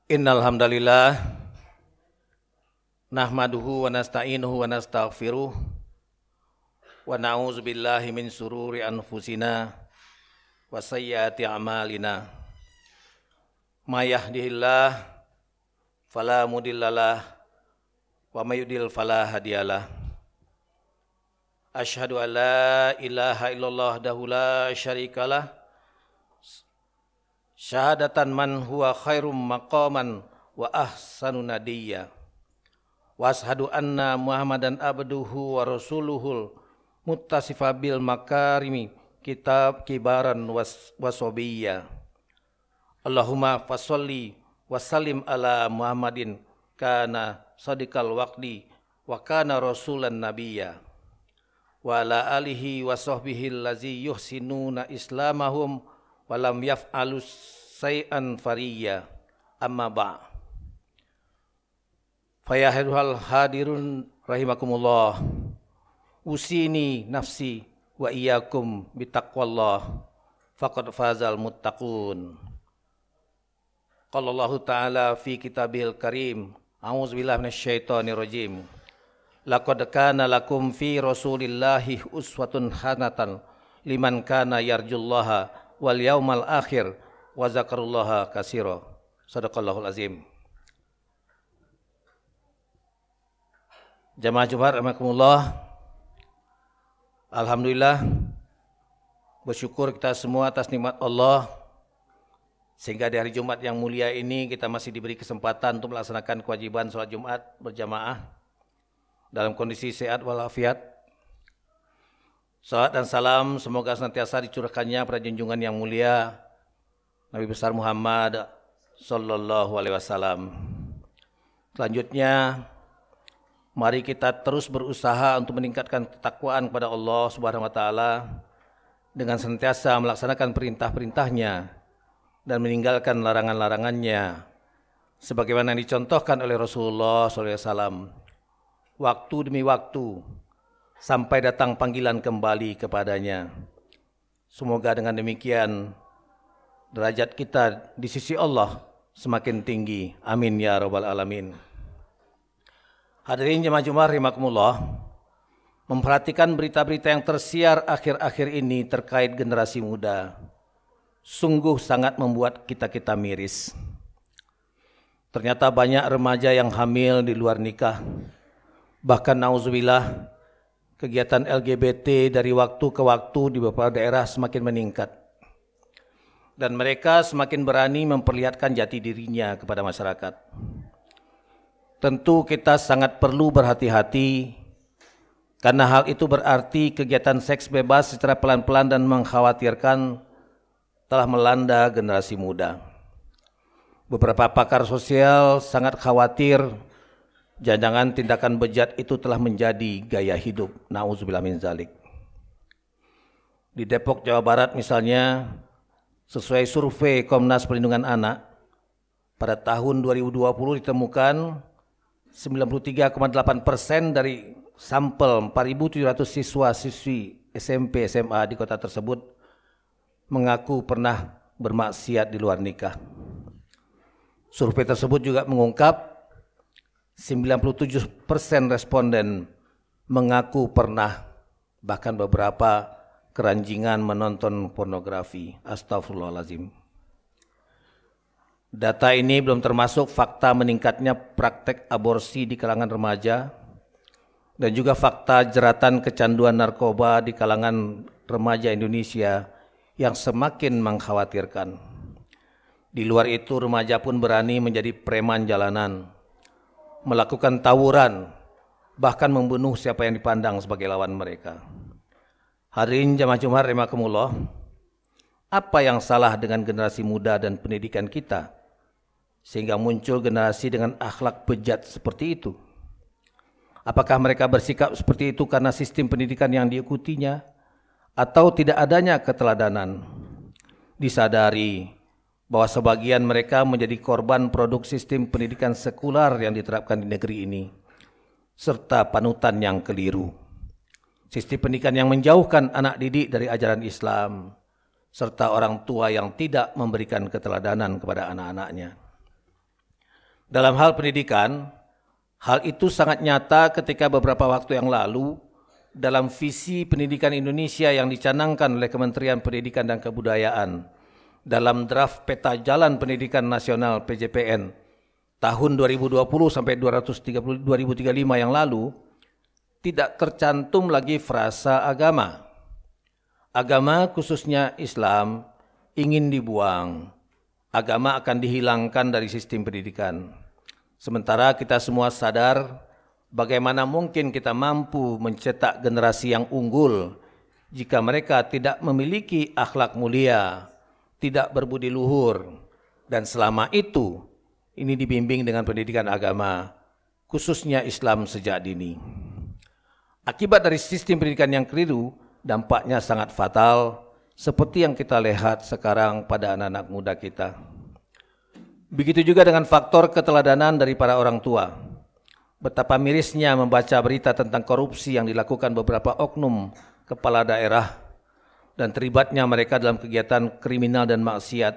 Innal hamdalillah nahmaduhu wa nasta'inuhu wa nastaghfiruh wa na'udzu billahi min sururi anfusina wa sayyiati a'malina. May yahdihillah fala mudhillalah wa may yudlil fala hadiyalah. Asyhadu an la ilaha illallah wahdahu la syarikalah syahadatan man huwa khairum maqaman wa ahsanu nadiyya wa ashadu anna muhammadan abduhu wa rasuluhul muttasifa bil makarimi kitab kibaran wasobiyya. Allahumma fasolli wa sallim ala muhammadin kana sadiqal waqdi wa kana rasulan nabiyya wa ala alihi wa sahbihi allazi yuhsinuna islamahum walam yaf'alus say'an fariyya amma ba' fayahidhal hadirun rahimakumullah usini nafsi wa iyyakum bitaqwallah faqad fazal muttaqun. Qala Allah ta'ala fi kitabihil karim a'udzubillahi minasyaitonir rajim laqad kana lakum fi rasulillahi uswatun hasanatan liman kana yarjullaha wal yaumal akhir wa zakarullaha katsira. Shadaqallahul azim. Jamaah Jumat rahimakumullah. Alhamdulillah, bersyukur kita semua atas nikmat Allah sehingga di hari Jumat yang mulia ini kita masih diberi kesempatan untuk melaksanakan kewajiban sholat Jumat berjamaah dalam kondisi sehat walafiat. Salat dan salam semoga senantiasa dicurahkannya pada junjungan yang mulia Nabi besar Muhammad sallallahu alaihi wasallam. Selanjutnya mari kita terus berusaha untuk meningkatkan ketakwaan kepada Allah Subhanahu wa taala dengan senantiasa melaksanakan perintah-perintahnya dan meninggalkan larangan-larangannya sebagaimana yang dicontohkan oleh Rasulullah sallallahu alaihi wasallam waktu demi waktu sampai datang panggilan kembali kepadanya. Semoga dengan demikian derajat kita di sisi Allah semakin tinggi. Amin ya rabbal alamin. Hadirin jemaah Jumat rahimakumullah, memperhatikan berita-berita yang tersiar akhir-akhir ini terkait generasi muda sungguh sangat membuat kita miris. Ternyata banyak remaja yang hamil di luar nikah. Bahkan nauzubillah, kegiatan LGBT dari waktu ke waktu di beberapa daerah semakin meningkat. Dan mereka semakin berani memperlihatkan jati dirinya kepada masyarakat. Tentu kita sangat perlu berhati-hati karena hal itu berarti kegiatan seks bebas secara pelan-pelan dan mengkhawatirkan telah melanda generasi muda. Beberapa pakar sosial sangat khawatir jangan-jangan tindakan bejat itu telah menjadi gaya hidup. Na'udzubillah min zalik. Di Depok, Jawa Barat misalnya, sesuai survei Komnas Perlindungan Anak, pada tahun 2020 ditemukan 93,8% dari sampel 4.700 siswa-siswi SMP SMA di kota tersebut mengaku pernah bermaksiat di luar nikah. Survei tersebut juga mengungkap 97% responden mengaku pernah bahkan beberapa keranjingan menonton pornografi. Astagfirullahaladzim. Data ini belum termasuk fakta meningkatnya praktek aborsi di kalangan remaja dan juga fakta jeratan kecanduan narkoba di kalangan remaja Indonesia yang semakin mengkhawatirkan. Di luar itu remaja pun berani menjadi preman jalanan, melakukan tawuran, bahkan membunuh siapa yang dipandang sebagai lawan mereka. Hadirin jamaah Jumat rahimakumullah, apa yang salah dengan generasi muda dan pendidikan kita sehingga muncul generasi dengan akhlak bejat seperti itu? Apakah mereka bersikap seperti itu karena sistem pendidikan yang diikutinya atau tidak adanya keteladanan? Disadari bahwa sebagian mereka menjadi korban produk sistem pendidikan sekular yang diterapkan di negeri ini, serta panutan yang keliru. Sistem pendidikan yang menjauhkan anak didik dari ajaran Islam, serta orang tua yang tidak memberikan keteladanan kepada anak-anaknya. Dalam hal pendidikan, hal itu sangat nyata ketika beberapa waktu yang lalu dalam visi pendidikan Indonesia yang dicanangkan oleh Kementerian Pendidikan dan Kebudayaan dalam draft peta jalan pendidikan nasional PJPN tahun 2020 sampai 2035 yang lalu tidak tercantum lagi frasa agama. Agama khususnya Islam ingin dibuang. Agama akan dihilangkan dari sistem pendidikan. Sementara kita semua sadar bagaimana mungkin kita mampu mencetak generasi yang unggul jika mereka tidak memiliki akhlak mulia, tidak berbudi luhur, dan selama itu ini dibimbing dengan pendidikan agama, khususnya Islam sejak dini. Akibat dari sistem pendidikan yang keliru, dampaknya sangat fatal, seperti yang kita lihat sekarang pada anak-anak muda kita. Begitu juga dengan faktor keteladanan dari para orang tua. Betapa mirisnya membaca berita tentang korupsi yang dilakukan beberapa oknum kepala daerah dan terlibatnya mereka dalam kegiatan kriminal dan maksiat,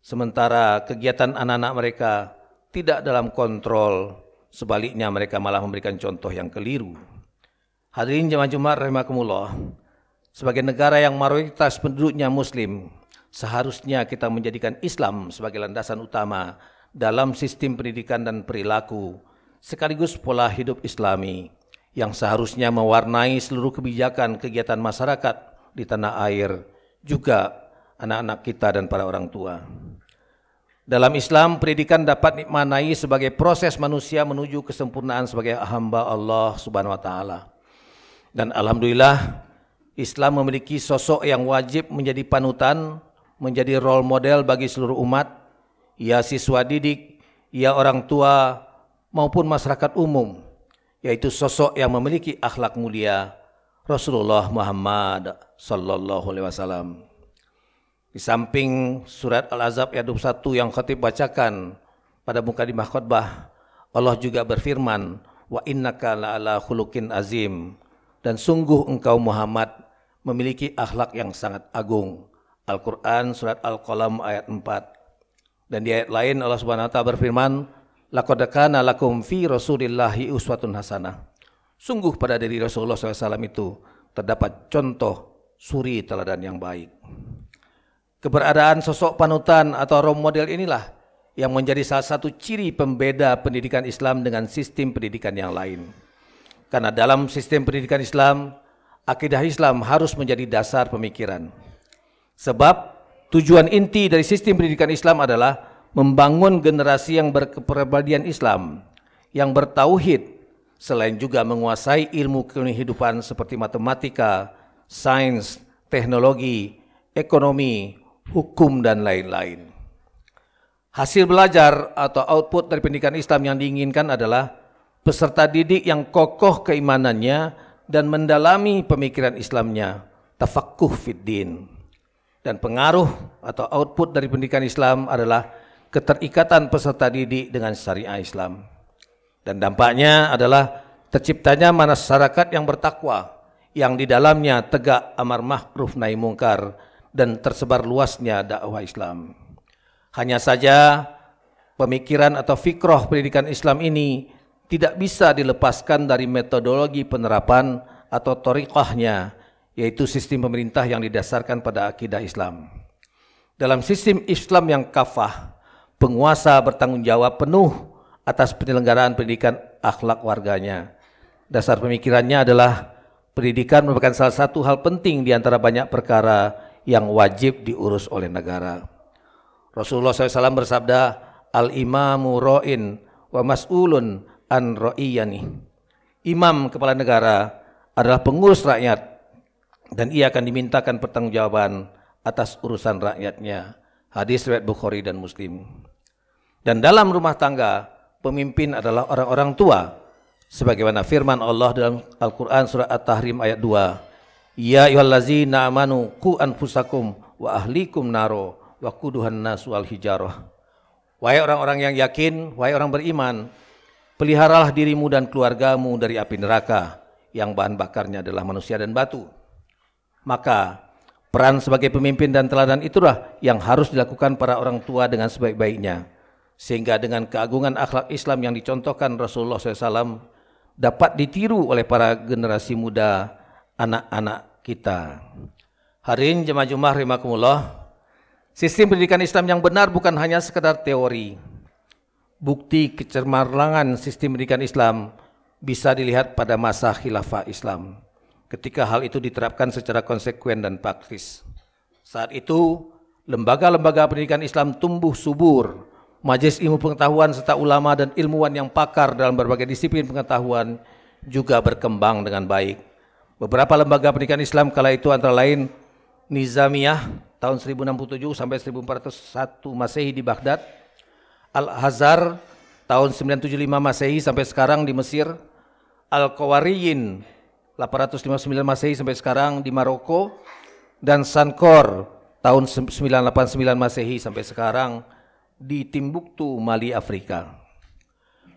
sementara kegiatan anak-anak mereka tidak dalam kontrol, sebaliknya mereka malah memberikan contoh yang keliru. Hadirin jemaah Jumat rahimakumullah, sebagai negara yang mayoritas penduduknya Muslim, seharusnya kita menjadikan Islam sebagai landasan utama dalam sistem pendidikan dan perilaku, sekaligus pola hidup Islami yang seharusnya mewarnai seluruh kebijakan kegiatan masyarakat di tanah air, juga anak-anak kita dan para orang tua. Dalam Islam, pendidikan dapat dimaknai sebagai proses manusia menuju kesempurnaan sebagai hamba Allah Subhanahu wa taala. Dan alhamdulillah, Islam memiliki sosok yang wajib menjadi panutan, menjadi role model bagi seluruh umat, ya siswa didik, ya orang tua, maupun masyarakat umum, yaitu sosok yang memiliki akhlak mulia, Rasulullah Muhammad sallallahu alaihi wasallam. Di samping surat Al-Ahzab ayat 21 yang khatib bacakan pada mukadimah khutbah, Allah juga berfirman, wa innaka la'ala khuluqin azim, dan sungguh engkau Muhammad memiliki akhlak yang sangat agung. Al-Quran surat Al-Qalam ayat 4. Dan di ayat lain Allah Subhanahu wa taala berfirman, laqad kana lakum fi Rasulillahi uswatun hasanah. Sungguh pada diri Rasulullah SAW itu terdapat contoh suri teladan yang baik. Keberadaan sosok panutan atau role model inilah yang menjadi salah satu ciri pembeda pendidikan Islam dengan sistem pendidikan yang lain. Karena dalam sistem pendidikan Islam, akidah Islam harus menjadi dasar pemikiran. Sebab tujuan inti dari sistem pendidikan Islam adalah membangun generasi yang berkepribadian Islam, yang bertauhid, selain juga menguasai ilmu kehidupan seperti matematika, sains, teknologi, ekonomi, hukum, dan lain-lain. Hasil belajar atau output dari pendidikan Islam yang diinginkan adalah peserta didik yang kokoh keimanannya dan mendalami pemikiran Islamnya, tafaqquh fid din. Dan pengaruh atau output dari pendidikan Islam adalah keterikatan peserta didik dengan syariah Islam. Dan dampaknya adalah terciptanya masyarakat yang bertakwa, yang di dalamnya tegak amar ma'ruf nahi mungkar dan tersebar luasnya dakwah Islam. Hanya saja pemikiran atau fikrah pendidikan Islam ini tidak bisa dilepaskan dari metodologi penerapan atau thariqahnya, yaitu sistem pemerintah yang didasarkan pada akidah Islam. Dalam sistem Islam yang kafah, penguasa bertanggung jawab penuh atas penyelenggaraan pendidikan akhlak warganya. Dasar pemikirannya adalah pendidikan merupakan salah satu hal penting di antara banyak perkara yang wajib diurus oleh negara. Rasulullah SAW bersabda, al-imamu ra'in wa mas'ulun an ra'iyani. Imam kepala negara adalah pengurus rakyat dan ia akan dimintakan pertanggungjawaban atas urusan rakyatnya. Hadis riwayat Bukhari dan Muslim. Dan dalam rumah tangga, pemimpin adalah orang-orang tua, sebagaimana firman Allah dalam Al-Quran surat At-Tahrim ayat 2. Ya ayyuhallazina amanu qu anfusakum wa ahlikum naro wa quduhan nas wal hijarah. Wahai orang-orang yang yakin, wahai orang beriman, peliharalah dirimu dan keluargamu dari api neraka yang bahan bakarnya adalah manusia dan batu. Maka peran sebagai pemimpin dan teladan itulah yang harus dilakukan para orang tua dengan sebaik-baiknya. sehingga dengan keagungan akhlak Islam yang dicontohkan Rasulullah SAW dapat ditiru oleh para generasi muda, anak-anak kita. Hari ini jemaah Jumat rahimakumullah, sistem pendidikan Islam yang benar bukan hanya sekedar teori. Bukti kecemerlangan sistem pendidikan Islam bisa dilihat pada masa khilafah Islam, ketika hal itu diterapkan secara konsekuen dan praktis. Saat itu, lembaga-lembaga pendidikan Islam tumbuh subur, majelis ilmu pengetahuan serta ulama dan ilmuwan yang pakar dalam berbagai disiplin pengetahuan juga berkembang dengan baik. Beberapa lembaga pendidikan Islam kala itu antara lain Nizamiyah tahun 1067 sampai 1401 Masehi di Baghdad, Al-Azhar tahun 975 Masehi sampai sekarang di Mesir, Al-Qawariyin 859 Masehi sampai sekarang di Maroko, dan Sankor tahun 989 Masehi sampai sekarang di Timbuktu, Mali, Afrika.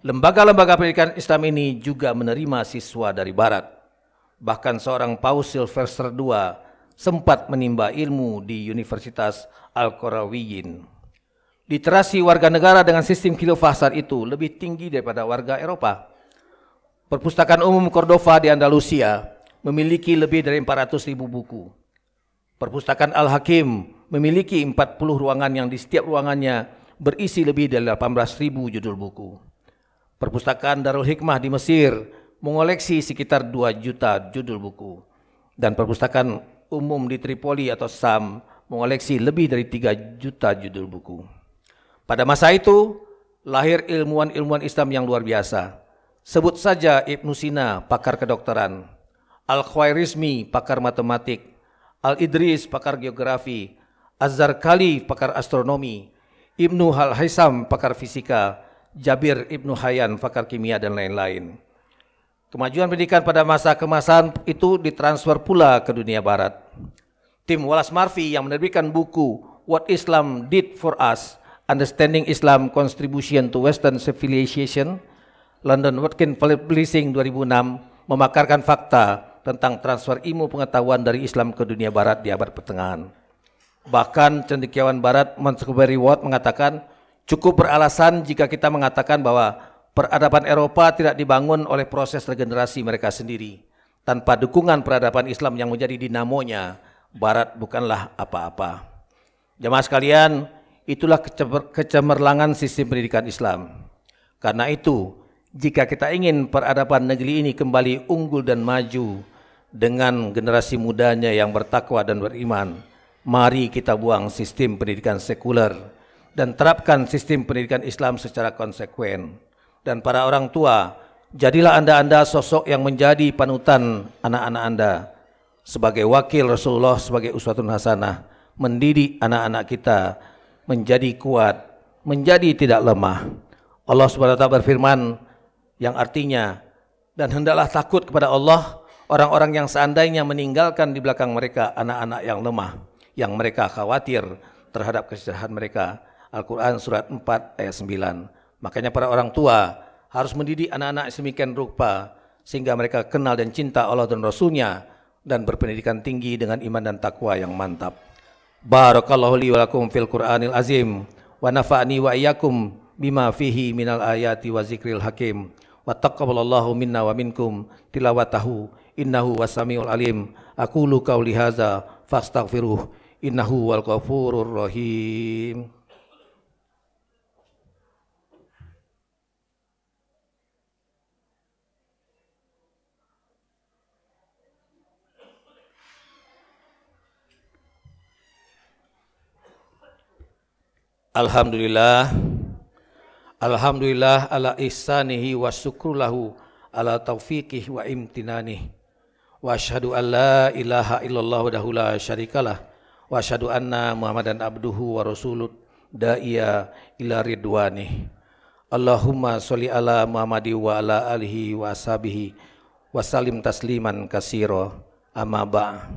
Lembaga-lembaga pendidikan Islam ini juga menerima siswa dari Barat. Bahkan seorang Paus Sylvester II sempat menimba ilmu di Universitas Al-Qawariyin. Literasi warga negara dengan sistem khilafah saat itu lebih tinggi daripada warga Eropa. Perpustakaan Umum Cordova di Andalusia memiliki lebih dari 400.000 buku. Perpustakaan Al-Hakim memiliki 40 ruangan yang di setiap ruangannya berisi lebih dari 18.000 judul buku. Perpustakaan Darul Hikmah di Mesir mengoleksi sekitar 2 juta judul buku. Dan perpustakaan umum di Tripoli atau Sam mengoleksi lebih dari 3 juta judul buku. Pada masa itu, lahir ilmuwan-ilmuwan Islam yang luar biasa. Sebut saja Ibnu Sina, pakar kedokteran, Al-Khwarizmi, pakar matematik, Al-Idris, pakar geografi, Az-Zarkali, pakar astronomi, Ibnu Al-Haisam, pakar fisika, Jabir Ibnu Hayyan, pakar kimia, dan lain-lain. Kemajuan pendidikan pada masa keemasan itu ditransfer pula ke dunia barat. Tim Wallace Murphy yang menerbitkan buku What Islam Did for Us, Understanding Islam Contribution to Western Civilization, London Watkin Publishing 2006, memaparkan fakta tentang transfer ilmu pengetahuan dari Islam ke dunia barat di abad pertengahan. Bahkan cendekiawan barat Montgomery Ward mengatakan, cukup beralasan jika kita mengatakan bahwa peradaban Eropa tidak dibangun oleh proses regenerasi mereka sendiri. Tanpa dukungan peradaban Islam yang menjadi dinamonya, barat bukanlah apa-apa. Jemaah sekalian, itulah kecemerlangan sistem pendidikan Islam. Karena itu, jika kita ingin peradaban negeri ini kembali unggul dan maju dengan generasi mudanya yang bertakwa dan beriman, mari kita buang sistem pendidikan sekuler dan terapkan sistem pendidikan Islam secara konsekuen. Dan para orang tua, jadilah anda sosok yang menjadi panutan anak-anak anda sebagai wakil Rasulullah, sebagai uswatun hasanah, mendidik anak-anak kita menjadi kuat, menjadi tidak lemah. Allah Subhanahu wa taala berfirman yang artinya, dan hendaklah takut kepada Allah orang-orang yang seandainya meninggalkan di belakang mereka anak-anak yang lemah, yang mereka khawatir terhadap kesejahteraan mereka. Al-Quran surat 4 ayat 9. Makanya para orang tua harus mendidik anak-anak sedemikian rupa sehingga mereka kenal dan cinta Allah dan Rasulnya dan berpendidikan tinggi dengan iman dan takwa yang mantap. Barakallahu li wa lakum fil Qur'anil azim wa nafa'ni wa iyyakum bima fihi minal ayati wa zikril hakim wa taqabbalallahu minna wa minkum tilawatahu innahu wasamiul alim. Aqulu qauli hadza fastaghfiruh innahu wal ghafurur rahim. Alhamdulillah, alhamdulillah ala ihsanihi wa syukrulahu ala taufiqih wa imtinanih. Wa asyhadu an la ilaha illallah wahdahu la syarikalah wa asyhadu anna Muhammadan abduhu wa rasuluh da'iya ila ridwanih. Allahumma sholli ala Muhammadi wa ala alihi wa ashabihi wa salim tasliman katsira. Amma ba'.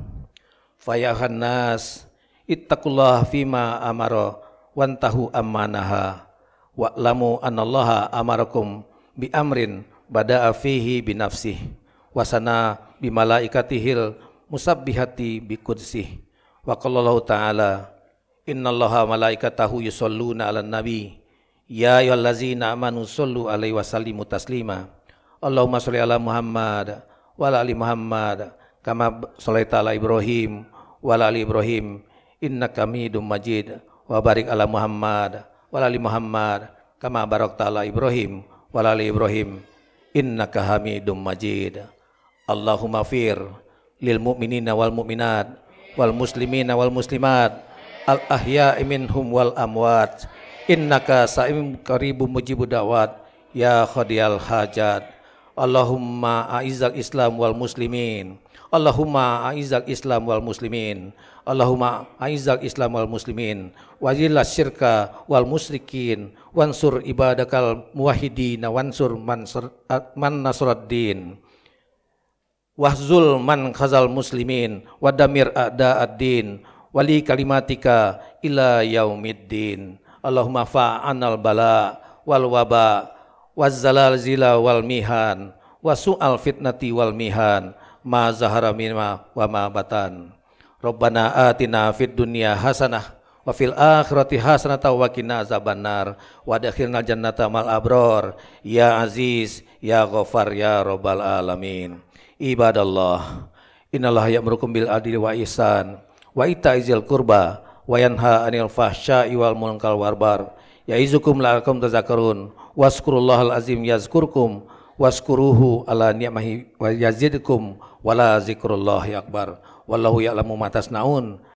Fayahan nas ittaqullaha fima amara wantahu ammanaha wa'lamu anallaha amarakum bi amrin bada'a fihi binafsih wasana bi malaikatihil musabbihati bi qudsih wa qallallahu ta'ala innallaha malaikatahu yusholluna 'alan nabi Ya ayyuhallazina amanu shollu alaihi wasallimu taslima. Allahumma sholli ala Muhammad wa ala ali Muhammad kama sholaita ala Ibrahim wa ala ali Ibrahim innaka Hamidum Majid. Wa barik ala Muhammad wa ala ali Muhammad kama barakta ala Ibrahim wa ala ali Ibrahim innaka Hamidum Majid. Allahumma fir lil mu'minina wal mu'minat wal muslimina wal muslimat al ahya'i minhum wal amwat innaka sa'im qaribum mujibud da'wat ya khadiyal hajat. Allahumma a'izzal islam wal muslimin. Allahumma a'izzal islam wal muslimin. Allahumma a'izzal islam wal muslimin wa zillas syirka wal musyrikin wansur ibadakal muwahhidin wansur man nasruddin wahzul man khazal muslimin wadamir a'da'ad-din wali kalimatika ila yaumiddin. Allahumma fa'anal bala wal waba wazzalal zila wal mihan wasu'al fitnati wal mihan ma zahara minha wa ma batan. Rabbana atina fid dunya hasanah wa fil akhirati hasanah wa qina azabannar wa adkhilnal jannata mal abror ya aziz ya ghafar ya rabbal alamin. Ibadallah, innallaha ya'murukum bil adli wa ihsan wa ita'izil qurba wa yanha 'anil fahsya'i wal munkar wal baghi ya'izukum la'allakum tadhakkarun wazkurullahal azim yazkurkum wazkuruhu ala ni'mahi wa yazidkum wala zikrullahi akbar wallahu ya'lamu ma tasnaun.